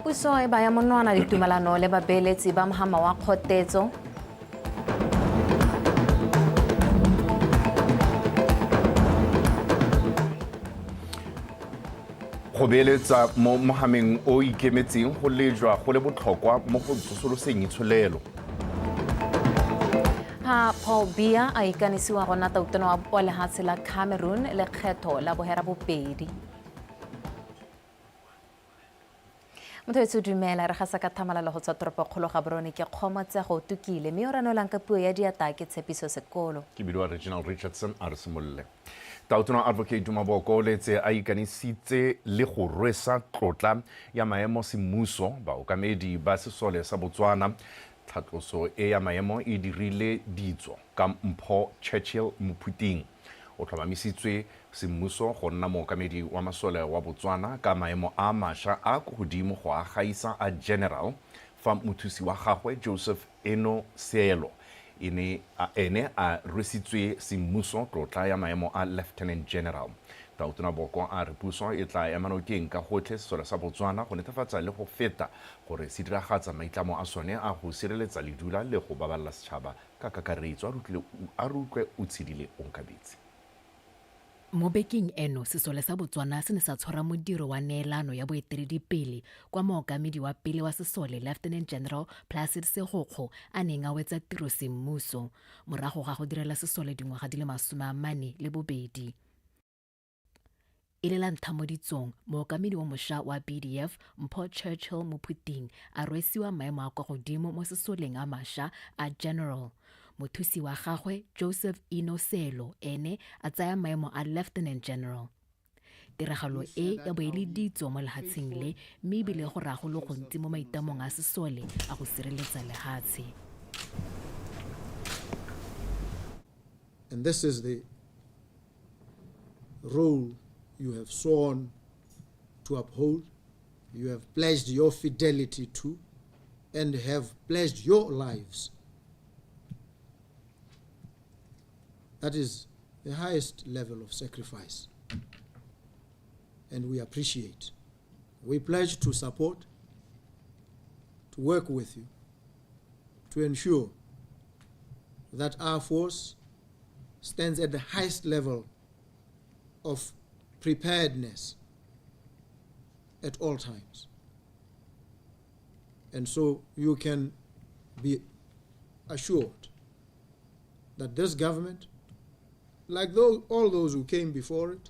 Puso e baya monwana ditumelano le babeeletsi ba mohama wa kgotetso. Go beeletsa mo mohameng o ikemetseng go lejwa go le botlhokwa mo go tsosoloseng itsholelo. Paul Biya a ikanisiwa go nna tautona wa lehatshe la Cameroon le kgetho la bohera bobedi. Motho etso dumela re gasa ka thamalalo go tswa toropokgolo Gaborone ke kgomotse go tukile mme o ranolang ka puo ya diata ke tshepiso sekolo. Ke bidwa Reginald Richardson a re simolle. Tautona advocate Maboko letse a ikanisitse le go rwesa tlotla ya maemo semmuso baokamedi ba sesole sa Botswana. Tlhatloso e ya maemo e dirile ditso ka Mpho Churchill Mophuting. O tlhomamisitswe semmuso go nna mookamedi wa masole wa Botswana ka maemo a masha a go godimo go a gaisa a general fa mothusi wa gagwe Joseph Eno Seelo ene a rwesitswe semmuso tlotla ya maemo a lieutenant general. Tautona Boko a re puso e tla ema nokeng ka gotlhe sesole sa Botswana go netefatsa le go feta gore se diragatsa maitlamo a sone a go sireletsa ledula le go baballa setšhaba ka kakaretso a rutlwe o tshedile onkabetse. Mo bekeng eno sesole sa Botswana se ne sa tshwara modiro wa neelano ya boeteledipele kwa mookamedi wa pele wa sesole Lieutenant General Placid Segokgo a neng a wetsa tiro semmuso morago ga go direla sesole dingwaga di le 42. E le la ntlha mo ditsong mookamedi wa mošwa wa BDF Mpho Churchill Mophuting a rwesiwa maemo a kwa godimo mo sesoleng a mašwa a general. Mothusi wa gagwe Joseph Eno Seelo ene a tsaya maemo a lieutenant general. Tiragalo e ya boeleditso mo lehatsheng le mme ebile go raya go le gontsi mo maitamong a sesole a go sireletsa lehatshe. And this is the role you have sworn to uphold, you have pledged your fidelity to, and have pledged your lives. That is the highest level of sacrifice, and we appreciate. We pledge to support, to work with you, to ensure that our force stands at the highest level of preparedness at all times. And so you can be assured that this government, like all those who came before it,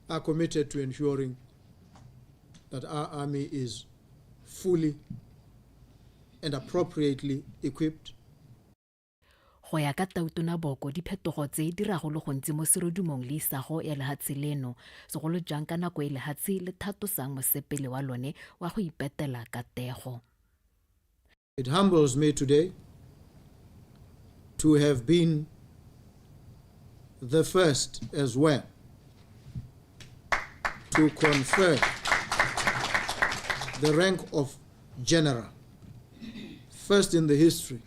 are committed to ensuring that our army is fully and appropriately equipped. Go ya ka Tautona Boko diphetogo tse di rago le gontsi mo serodumong le isago ya lehatshe leno segolo jang ka nako e lehatshe le thatosang mosepele wa lone wa go ipetela ka tego. It humbles me today to have been the first as well to confer the rank of general, first in the history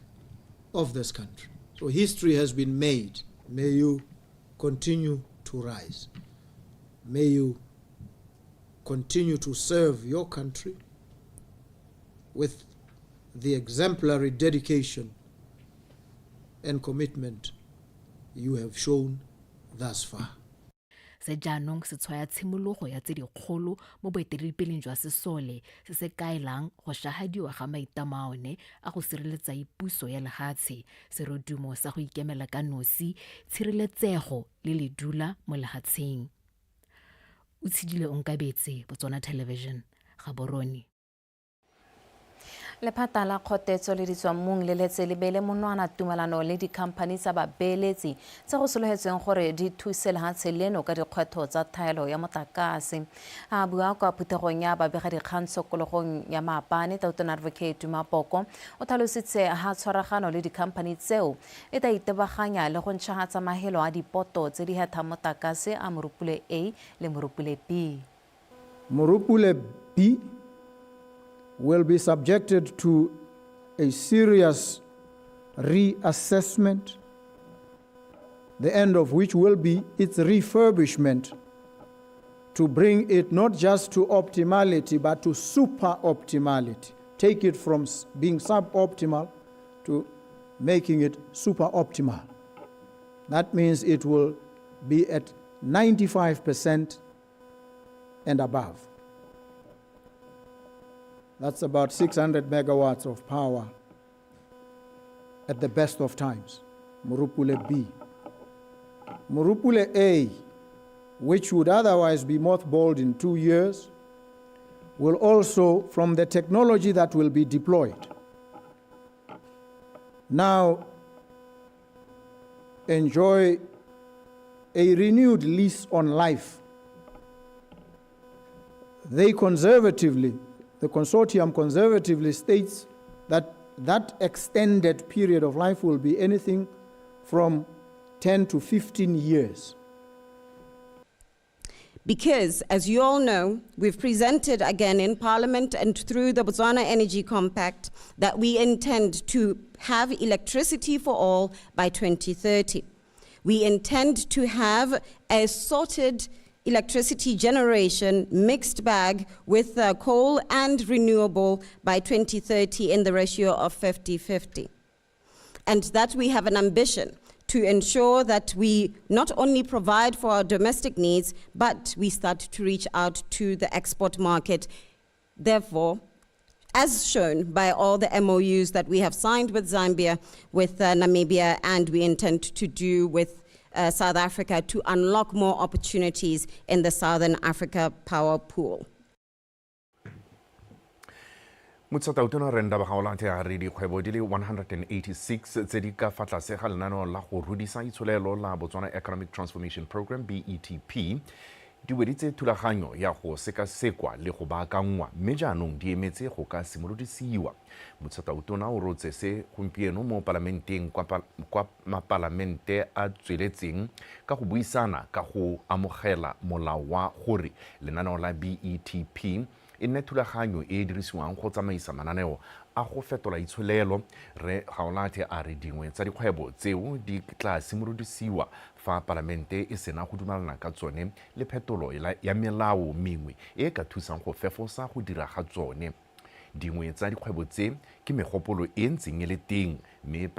of this country. So history has been made. May you continue to rise. May you continue to serve your country with the exemplary dedication and commitment you have shown thus far. Se jaanong se tshwaya tshimologo ya tse dikgolo mo boeteledipeleng jwa sesole se se kaelang go shahadiwa ga maitamo a one a go sireletsa puso ya lehatshe serodumo sa go ikemela ka nosi tshireletsego le ledula mo lehatsheng. O tshedile onkabetse Botswana Television Gaborone. Lephata la kgotetso le ditswammung le letse le beele monwana tumelano le dikhamphani tsa babeeletsi tse go sologetsweng gore di thuse lehatshe leno ka dikgwetho tsa thaelo ya motlakase. A bua kwa phuthegong ya babegadikgang tshokologong ya maapane Tautona advocate Maboko o tlhalositse ha tshwaragano le dikhamphani tseo e tla itebaganya le go ntšhagatsa mahelo a dipoto tse di hethang motlakase a Morupule A le Morupule B. Morupule B will be subjected to a serious reassessment, the end of which will be its refurbishment to bring it not just to optimality, but to super optimality. Take it from being suboptimal to making it super optimal. That means it will be at 95% and above. That's about 600 megawatts of power at the best of times. Morupule B. Morupule A, which would otherwise be mothballed in 2 years, will also, from the technology that will be deployed, now enjoy a renewed lease on life. The consortium conservatively states that that extended period of life will be anything from 10 to 15 years. Because, as you all know, we've presented again in Parliament and through the Botswana Energy Compact that we intend to have electricity for all by 2030. We intend to have a sorted electricity generation mixed bag with coal and renewable by 2030 in the ratio of 50-50. And that we have an ambition to ensure that we not only provide for our domestic needs, but we start to reach out to the export market. Therefore, as shown by all the MOUs that we have signed with Zambia, with Namibia, and we intend to do with South Africa to unlock more opportunities in the Southern Africa power pool. Motsatautona renda ba gaola te a re dikgwebo di le 186 tse di ka fa tlase ga lenaneo la go rudisa itsholelo la Botswana Economic Transformation Program BETP di weditse thulaganyo ya go sekasekwa le go baakangwa mme jaanong di emetse go ka simolodisiwa. Motsatautona o rotse se gompieno mo parlamenteng kwa mapalamente a tsweletseng ka go buisana ka go amogela molao wa gore lenaneo la BETP e nne thulaganyo e dirisiwang go tsamaisa mananeo a go fetola itsholelo. Re gaolate a re dingwe tsa dikgwebo tseo di tla simolodisiwa fa parlamente e sena go dumelana ka tsone le phetolo ya melao mengwe e ka thusang go fefosa go dira ga tsone. Dingwe tsa dikgwebo tse ke megopolo e ntseng e le teng mme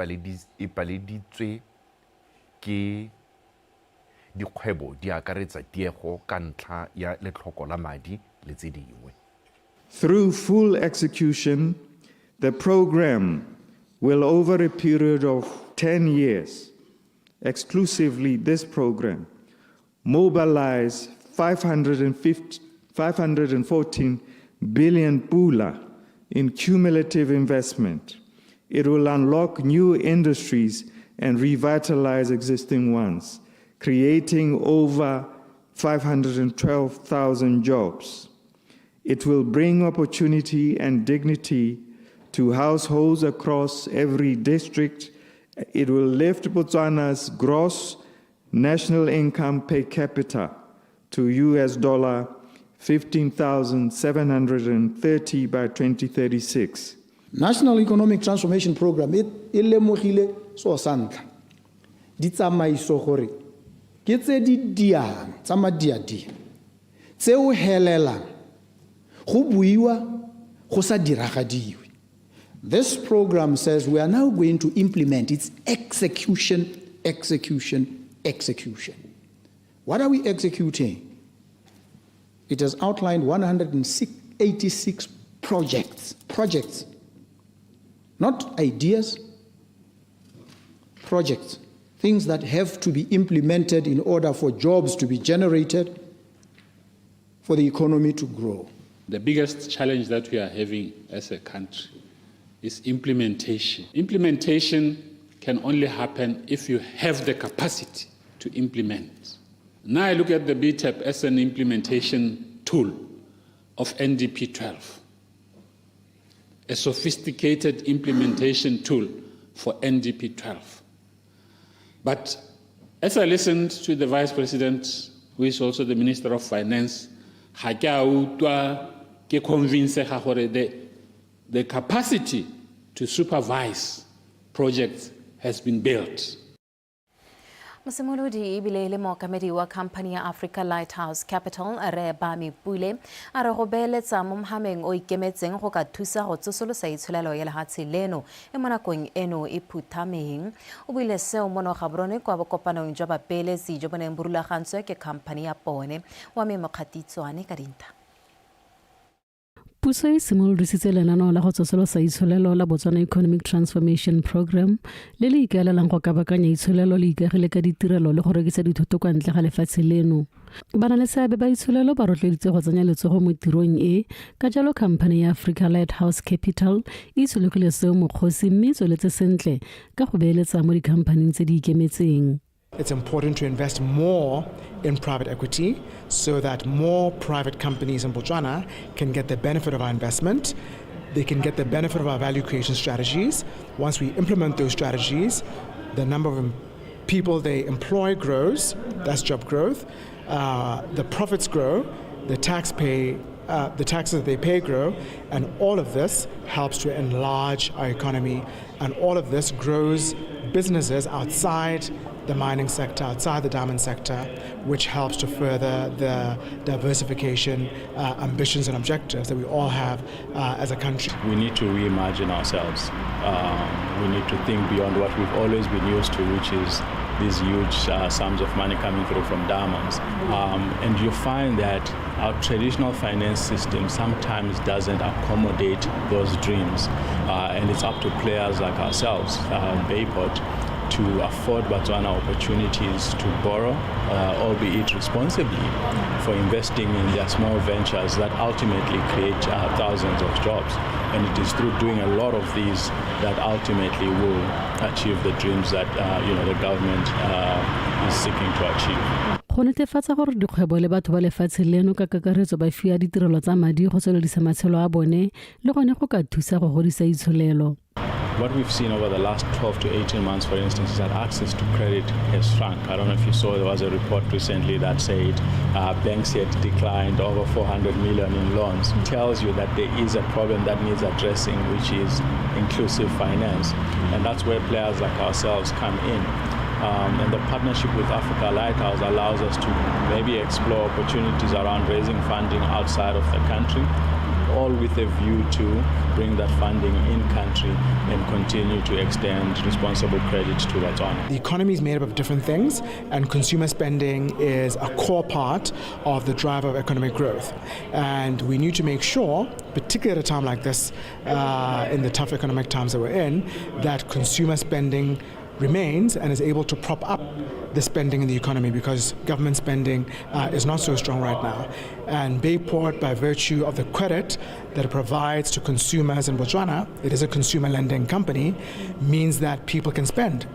e paleditswe ke dikgwebo di akaretsa tiego ka ntlha ya letlhoko la madi le tse dingwe. Through full execution, the program will, over a period of 10 years, exclusively this program, mobilize 514 billion pula in cumulative investment. It will unlock new industries and revitalize existing ones, creating over 512,000 jobs. It will bring opportunity and dignity to households across every district. It will lift Botswana's gross national income per capita to $15,730 by 2036. National Economic Transformation Program e lemogile so santla di tsamaiso gore ke tse di diang tsa madiadia tse o helelang go buiwa go sa diragadiwe. This program says we are now going to implement its execution. What are we executing? It has outlined 186 projects, not ideas, projects, things that have to be implemented in order for jobs to be generated, for the economy to grow. The biggest challenge that we are having as a country is implementation. Implementation can only happen if you have the capacity to implement. Now I look at the BTEP as an implementation tool of NDP 12, a sophisticated implementation tool for NDP 12. But as I listened to the Vice President, who is also the Minister of Finance, the capacity to supervise projects has been built. Mosimolodi ebile le mookamedi wa company ya Africa Lighthouse Capital re Bami Pule a re go beeletsa mo mohameng o ikemetseng go ka thusa go tsosolosa itsholelo ya lehatshe leno e mo nakong eno e phuthameng. O buile seo mo Gaborone kwa bokopanong jwa bapeeletsi jo bo neng bo rulagantswe ke company ya bone wa Kutlwano ka dinta. Puso e simolodisitse lenaneo la go tsosolosa itsholelo la Botswana Economic Transformation Program le le ikaelelang go kabakanya itsholelo le ikagile ka ditirelo le go rekisa dithoto kwa ntle ga lefatshe leno. Bana le seabe ba itsholelo ba rotloeditse go tsenya letsogo mo tirong e ka jalo company ya Africa Lighthouse Capital e tshologile seo mokgosi mme tsweletse sentle ka go beeletsa mo dikhamphaneng tse di ikemetseng. It's important to invest more in private equity so that more private companies in Botswana can get the benefit of our investment. They can get the benefit of our value creation strategies. Once we implement those strategies, the number of people they employ grows, that's job growth. The profits grow, the taxes that they pay grow, and all of this helps to enlarge our economy, and all of this grows businesses outside the mining sector, outside the diamond sector, which helps to further the diversification ambitions and objectives that we all have as a country. We need to reimagine ourselves. We need to think beyond what we've always been used to, which is these huge sums of money coming through from diamonds. And you find that our traditional finance system sometimes doesn't accommodate those dreams. And it's up to players like ourselves, Bayport, to afford Botswana opportunities to borrow, albeit responsibly, for investing in their small ventures that ultimately create thousands of jobs. And it is through doing a lot of these that ultimately will achieve the dreams that the government is seeking to achieve. Go netefatsa gore dikgwebo le batho ba lefatshe leno ka kakaretso ba fiwa ditirelo tsa madi go tswelediša matshelo a bone le gone go ka thusa go godisa itsholelo. What we've seen over the last 12 to 18 months, for instance, is that access to credit has shrunk. I don't know if you saw, there was a report recently that said banks had declined over 400 million in loans. It tells you that there is a problem that needs addressing, which is inclusive finance. And that's where players like ourselves come in. And the partnership with Africa Lighthouse allows us to maybe explore opportunities around raising funding outside of the country, all with a view to bring that funding in country and continue to extend responsible credit to Botswana. The economy is made up of different things, and consumer spending is a core part of the driver of economic growth. And we need to make sure, particularly at a time like this, in the tough economic times that we're in, that consumer spending remains and is able to prop up the spending in the economy, because government spending is not so strong right now. And Bayport, by virtue of the credit that it provides to consumers in Botswana, it is a consumer lending company, means that people can spend.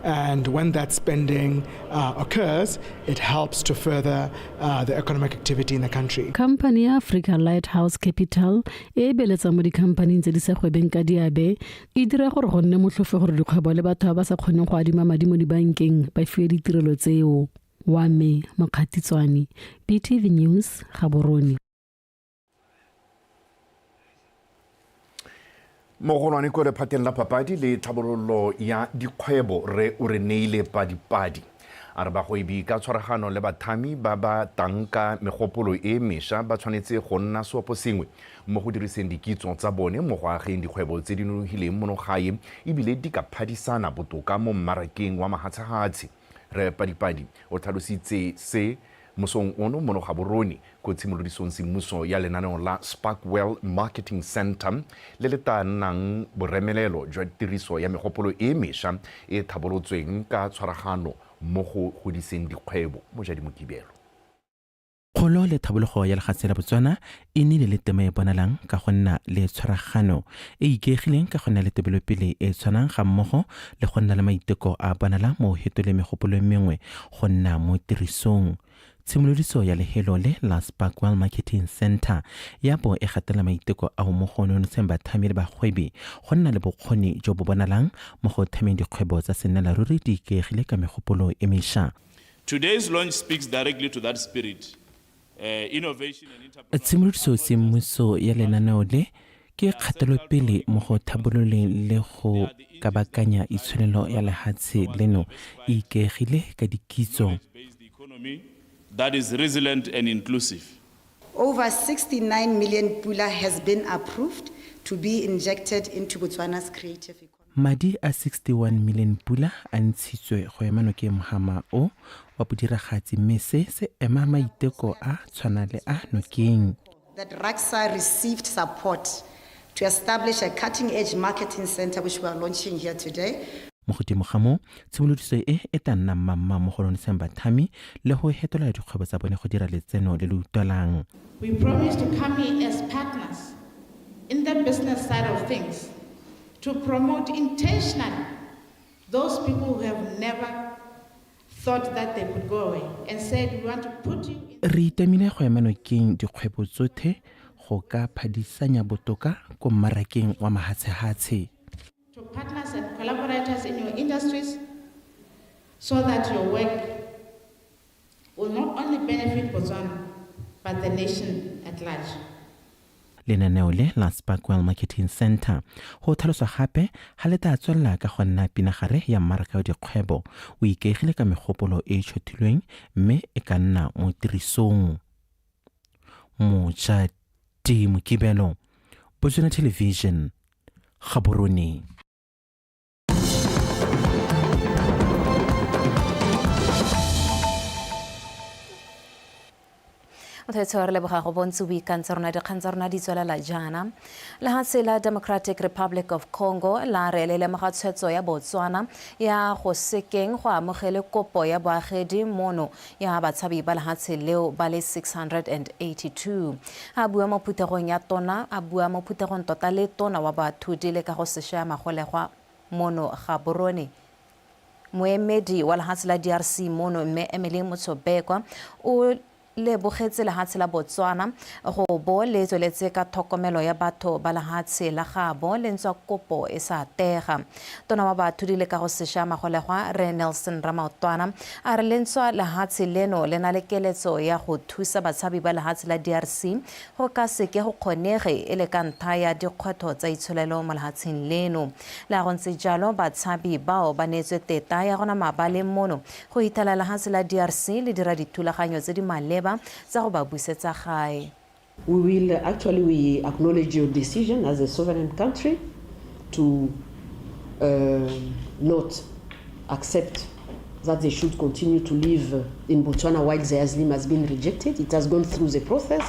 And when that spending occurs, it helps to further the economic activity in the country. Company Africa Lighthouse Capital e beeletsa mo dikhampaneng tse di sa gwebeng ka diabe e dira gore go nne motlhofo gore dikgwebo le batho ba sa kgoneng go adima madi mo dibankeng ba fiwe ditirelo tseo. Wa me Kutlwano, BTV News, Gaborone. Mogolwane ko lephateng la papadi le tlhabololo ya dikgwebo re o re neile padipadi a re bagwebi ka tshwaragano le bathami ba ba tanka megopolo e mesha ba tshwanetse go nna seopo sengwe mo go diriseng dikitso tsa bone mo go ageng dikgwebo tse di nonofileng mo gae ebile di ka phadisana botoka mo mmarakeng wa mahatshahatsi. Re padipadi o tlhalositse se mosong ono mo Gaborone ko tshimolodisong semmuso ya lenaneo la Sparkwell Marketing Center le le tanang boremelelo jwa tiriso ya megopolo e mesha e thabolotsweng ka tshwaragano mo go godiseng dikgwebo mo ja dimokibelo. Kgolo le thabologo ya lefatshe la Botswana e nnile le tema e bonalang ka go nna le tshwaragano e ikaegileng ka go nna le tebelopele e tshwanang ga mmogo le go nna le maiteko a bonala mo hetole megopolo mengwe go nna mo tirisong. Tshimolodiso ya lehelo le la Sparkwell Marketing Center ya bo e gatela maiteko a mo go nontseng bathami le bagwebi go nna le bokgoni jo bo bonalang mo go thameng dikgwebo tsa senela ruri di ikaegile ka megopolo e mesha. Today's launch speaks directly to that spirit. Innovation and Tshimolodiso semmuso ya lenaneo le ke kgatelopele mo go thabololeng le go kabakanya itshwanelo ya lehatshe leno e ikaegile ka dikitso that is resilient and inclusive. Over 69 million pula has been approved to be injected into Botswana's creative economy. Madi a 61 million pula a ntshitswe go ema nokeng mohama o wa bodiragatsi mme se ema maiteko a tshwana le a nokeng. That RACSA received support to establish a cutting-edge marketing center which we are launching here today. Mo godimo ga mo tshimolodiso e tla nna mmamma mo go loneseng bathami le go hetola dikgwebo tsa bone go dira letseno le le utlwalang. We promise to come in as partners in the business side of things to promote intentionally those people who have never thought that they could go away and said we want to put you in. Re itemile go ema nokeng dikgwebo tsotlhe go ka phadisanya botoka ko mmarakeng wa mahatshehatshe. To partners and collaborators in your industries so that your work will not only benefit Botswana but the nation at large. Lenaneo le la Sparkwell Marketing Center go tlhaloswa gape ga le tla tswelela ka go nna pinagare ya mmaraka wa dikgwebo o ikaegile ka megopolo e tshothilweng mme e ka nna mo tirisong. Mojadi Mokibelo, Botswana Television, Gaborone. Mothetso le boga go bontse boikantsha rona dikgang tsa rona di tswelela jaana lehatshe la Democratic Republic of Congo la re le lemoga tshwetso ya Botswana ya go sekeng go amogele kopo ya boagedi mono ya batshabi ba lehatshe leo ba le 682 a bua mo phuthegong ya tona a bua mo phuthegong tota le tona wa bathudi le ka go sešaya magolegwa mono Gaborone. Moemedi wa lehatshe la DRC mono mme Emily Motsobekwa o le bogetse lehatshe la Botswana go bo le tsweletse ka thokomelo ya batho ba lehatshe la gabo le ntswa kopo e sa tega. Tona wa batho di le ka go sešaya magolegwa re Nelson Ramaotwana a re le ntswa lehatshe leno le na le keletso ya go thusa batshabi ba lehatshe la DRC go ka seke go kgonege e le ka ntlha ya dikgwetho tsa itsholelo mo lehatsheng leno. Le go ntse jalo batshabi bao ba neetswe teta ya gona mabale mono go ithala lehatshe la DRC le dira dithulaganyo tse di maleba. We acknowledge your decision as a sovereign country to not accept that they should continue to live in Botswana while the asylum has been rejected. It has gone through the process,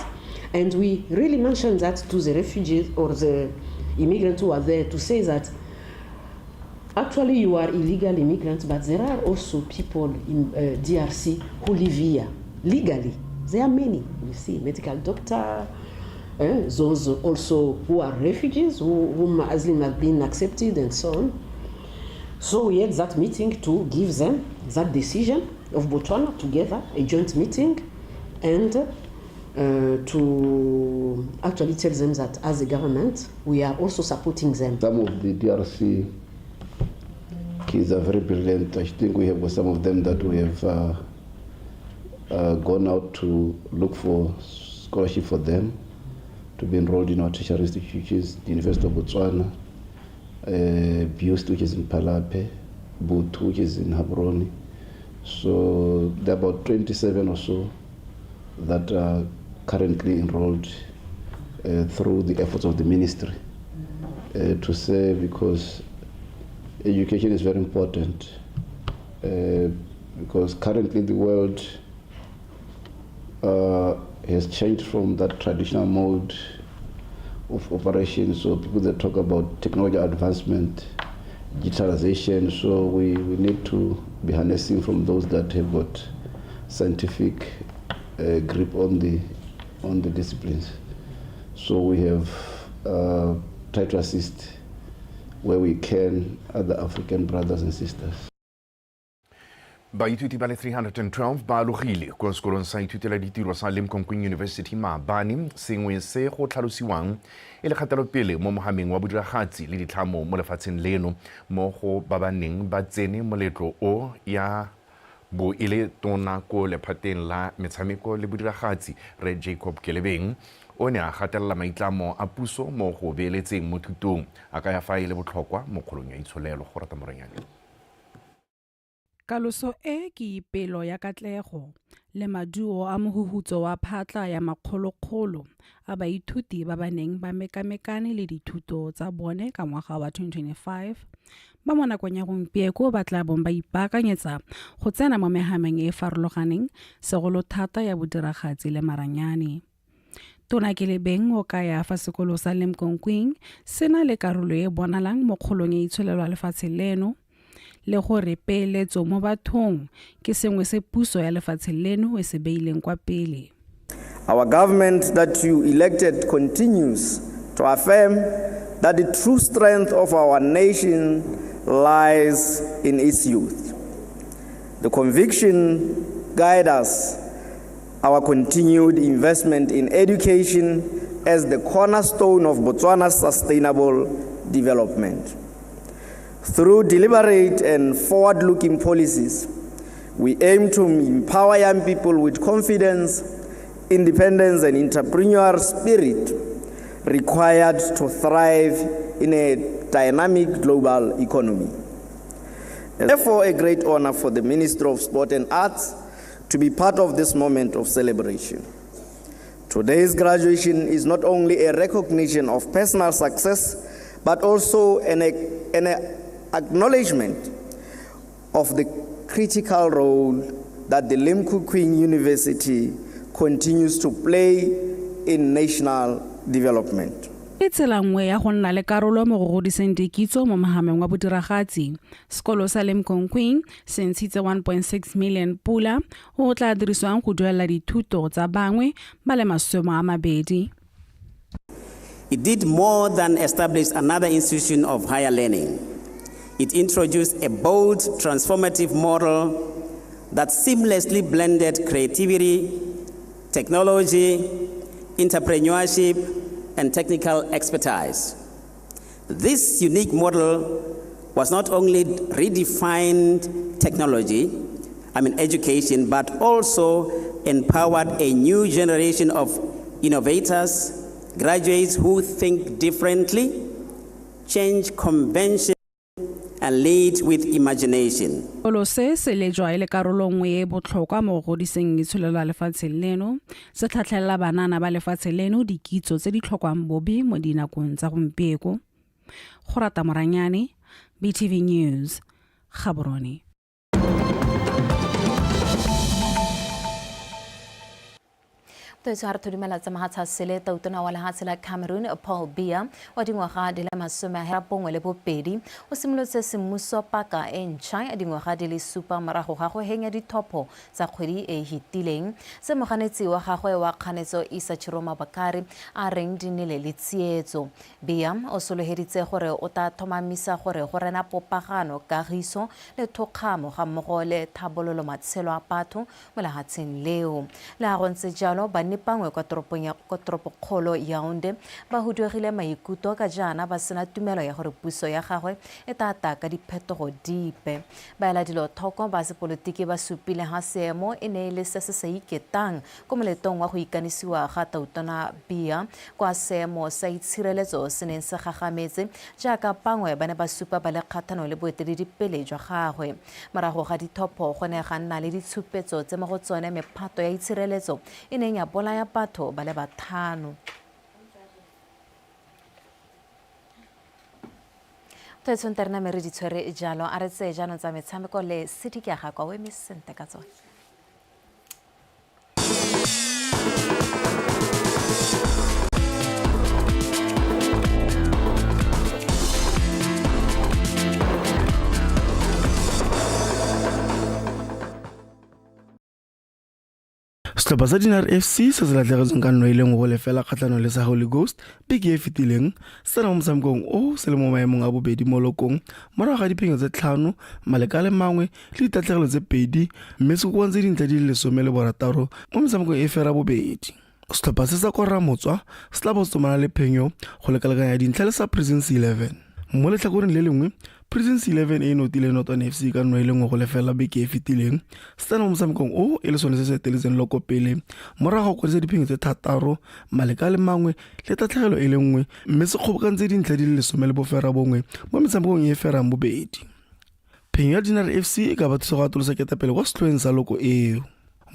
and we really mentioned that to the refugees or the immigrants who are there to say that actually you are illegal immigrants, but there are also people in DRC who live here legally. There are many, you see, medical doctor, those also who are refugees, whom asylum have been accepted and so on. So we had that meeting to give them that decision of Botswana together, a joint meeting, and to actually tell them that as a government, we are also supporting them. Some of the DRC kids are very brilliant. I think we have some of them that we have gone out to look for scholarship for them to be enrolled in our tertiary institutions, the University of Botswana, BUST, which is in Palape, BUT, which is in Gaborone. So there are about 27 or so that are currently enrolled through the efforts of the ministry to say, because education is very important, because currently the world has changed from that traditional mode of operation. So people that talk about technology advancement, digitalization, so we need to be harnessing from those that have got scientific grip on the disciplines. So we have tried to assist where we can other African brothers and sisters. Baithuti ba le 312 ba logile ko sekolong sa ithutela ditiro sa Limpopo University Maabane sengwe se go tlhalosiwang e le kgatelopele mo mogameng wa bodiragatsi le ditlhamo mo lefatsheng leno mo go ba baneng ba tsene moletlo o ya bo e le tona ko lephateng la metshameko le bodiragatsi Re Jacob Kelebeng o ne a gatelela maitlamo a puso mo go beeletseng mo thutong a ka ya fa e le botlhokwa mo kgolong ya itsholelo go rata moranyane. Kaloso e ke ipelo ya katlego le maduo a mohuhutso wa phatla ya makgolokgolo a baithuti ba ba neng ba mekamekane le dithuto tsa bone ka ngwaga wa 2025 ba mo nakong ya gompieko ba tla bong ba ipaakanyetsa go tsena mo mehameng e farologaneng segolo thata ya bodiragatsi le maranyane. Tona Kelebeng o ka ya fa sekolo sa Lemkokwing sena le karolo e bonalang mo kgolong e itsholelo ya lefatshe leno le gore peeletso mo bathong ke sengwe se puso ya lefatshe leno e se beileng kwa pele. Our government that you elected continues to affirm that the true strength of our nation lies in its youth. The conviction guides us our continued investment in education as the cornerstone of Botswana's sustainable development. Through deliberate and forward-looking policies, we aim to empower young people with confidence, independence, and entrepreneurial spirit required to thrive in a dynamic global economy. Therefore, a great honor for the Ministry of Sport and Arts to be part of this moment of celebration. Today's graduation is not only a recognition of personal success, but also an acknowledgement of the critical role that the Lemkokwing University continues to play in national development. E tsela nngwe ya go nna le karolo mo go godiseng dikitso mo mohameng wa bodiragatsi, sekolo sa Lemkokwing se ntshitse 1.6 million pula o tla dirisiwang go duelela dithuto tsa bangwe ba le 20. It did more than establish another institution of higher learning. It introduced a bold, transformative model that seamlessly blended creativity, technology, entrepreneurship, and technical expertise. This unique model was not only redefined education, but also empowered a new generation of innovators, graduates who think differently, change convention, and lead with imagination. Sekolo se lejwa e le karolo nngwe e botlhokwa mo go godiseng itsholelo ya lefatshe leno, se tlhatlhelela banana ba lefatshe leno dikitso tse di tlhokwang bobe mo dinakong tsa gompieko. Go rata moranyane, BTV News, Gaborone. Tsara thudimela tsa mahatsa sele tautona wa lehatshe la Cameroon Paul Biya wa dingwaga di le 12 o simolotse semmuso paka e ntšha ya dingwaga di le 7 morago ga go henya dithopo tsa kgwedi e hitileng se moganetsi wa gagwe wa kganetso Isa Chiroma Bakari a reng di nele le tsietso. Biya o soloheditse gore o ta thomamisa gore go rena popagano kagiso le thokgamo ga mmogo le thabololo matshelo a batho mo lehatsheng leo. Le go ntse jalo ba pangwe kwa toropokgolo Yaounde ba huduegile maikuto ka jana ba sena tumelo ya gore puso ya gagwe e tata ka diphetogo dipe. Ba ela dilo thoko ba sepolotiki ba supile ha seemo e ne le se se iketang ko moletong wa go ikanisiwa ga tautona Biya kwa seemo sa itshireletso se neng se gagametse jaaka pangwe ba ne ba supa ba le kgathano le boeteledipele jwa gagwe. Morago ga dithopo go ne ga nna le ditshupetso tse mo go tsone mephato ya itshireletso e neng ya bola ya batho ba le 5. Tsonterne me re di tshwere jalo a re tse jaanong tsa metshameko le sediki ya ga kwa we misente ka tsone. Setlhopha sa Dinar FC se se latlhegetsweng ka nno e leng go lefela kgatlhanong le sa Holy Ghost beke e fetileng se na mo motshamekong o se le mo maemong a bobedi mo lokong morago ga diphenyo tse 5 maleka le mangwe le ditatlhegelo tse 2 mme se kokontse dintlha di le 16 mo motshamekong e fera bobedi. Setlhopha se sa korra motswa se tla botsomana le phenyo go lekalekanya dintlha le sa Prisons 11. Mo letlhakoreng le lengwe Presidency 11 e notile Northern FC ka nno ile ngwe go lefela beke e fetileng stana mo motshamekong o e le sone se se teletseng loko pele morago go tse dipheng tse thataro maleka le mangwe le tatlhegelo e le nngwe mme se kgobokantse dintlha di le 10 le bofera bongwe mo metshamekong e ferang bobedi. Phenyo ya Dinar FC e ka ba thusa go atolosa ketapele kwa setlhoeng sa loko eo.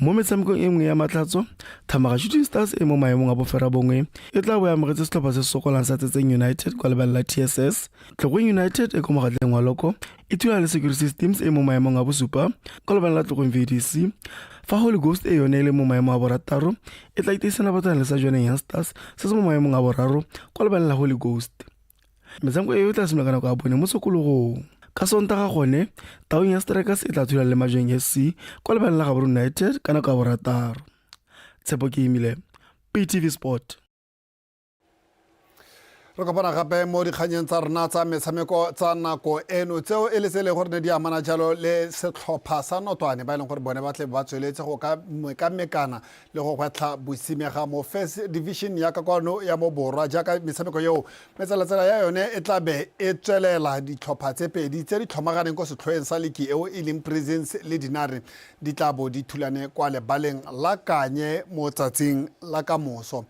Mo metshamekong e nngwe ya matlatso Thamaga Shooting Stars e mo maemong a bofera bongwe e tla bo ya amogetse setlhopha se sokolang sa Tsetseng United kwa lebala la TSS. Tlokwe United e ko mogatleng wa loko e thula le Security Systems e mo maemong a bosupa kwa lebala la Tlokwe VDC. Fa Holy Ghost e yone le mo maemong a borataro e tla iteisana batana le sa Joaneng Young Stars se se mo maemong a boraro kwa lebala la Holy Ghost. Metshameko e tla simolaka nako a bone mo sokologong. Ka Sontaga gone Taung ya Strikers e tla thula le Majeng FC kwa lebala la Gaborone United ka nako ya borataro. Tshepo ke imile PTV Sport. Re kopana gape mo dikganyeng tsa rena tsa metshameko tsa nako eno tseo e le se le gore ne di amana jalo le setlhopha sa Notwane ba e leng gore bone ba tle ba tsweletse go ka mekana le go gwetlha bosimega mo first division ya kakwano ya mo borwa jaaka metshameko yeo metsalatsela ya yone e tla be e tswelela ditlhopha tse pedi tse di tlhomaganeng ko setlhoeng sa leki eo e leng Presence le Dinare di tla bo di thulane kwa lebaleng la Kanye mo tsatsing la kamoso.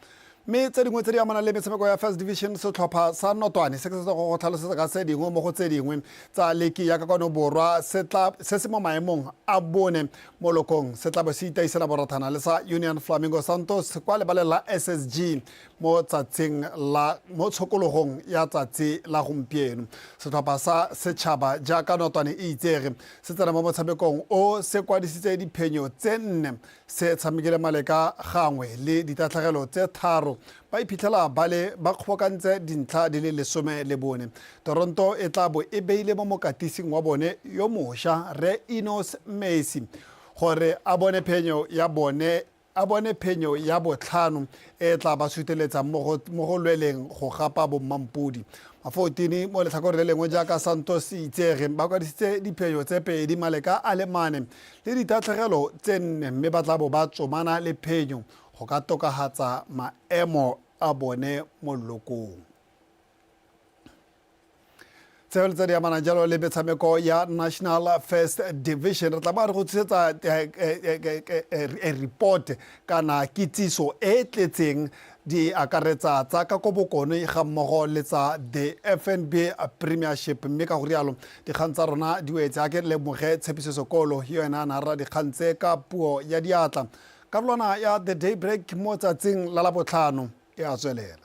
Me tse dingwe tse di amana le metshameko ya first division setlhopha sa Notwane se se go tlhalosetsa ka se dingwe mo go tse dingwe tsa leki ya kakwano borwa se se mo maemong a bone mo lokong se tla bo se itaisela borathana le sa Union Flamingo Santos kwa lebale la SSG mo tsatsing la mo tshokologong ya tsatsi la gompieno. Setlhopha sa setšhaba jaaka Notwane e itsege se tsena mo motshamekong o se kwadisitse diphenyo tse 4 se tshamekile maleka gangwe le ditatlhegelo tse 3 ba iphitlhela ba kgobokantse dintlha di le 14. Toronto e tla bo e beile mo mokatising wa bone yo mošwa Re Enos Messi gore a bone phenyo ya botlhano e tla ba suteletsa mo go lweleng go gapa bommampudi. Mafotini mo letlhakore le lengwe jaaka Santos itsege ba kwadisitse diphenyo tse 2 maleka a le 4 le ditatlhegelo tse 4 mme ba tla bo ba tsomana le phenyo go ka tokagatsa maemo a bone mo lokong. Tseo tse di amana jalo le metshameko ya National First Division re tla ba re go tsetsa report kana kitsiso e tletseng di akaretsa tsa ka kobokone ga mmogo le tsa the FNB Premiership mme ka go rialo dikgang tsa rona di wetse a ke lemoge Tshepiso Sekolo yona na ra dikgang tse ka puo ya diatla karolwana ya the Daybreak mo tsatsing la botlhano e a tswelela.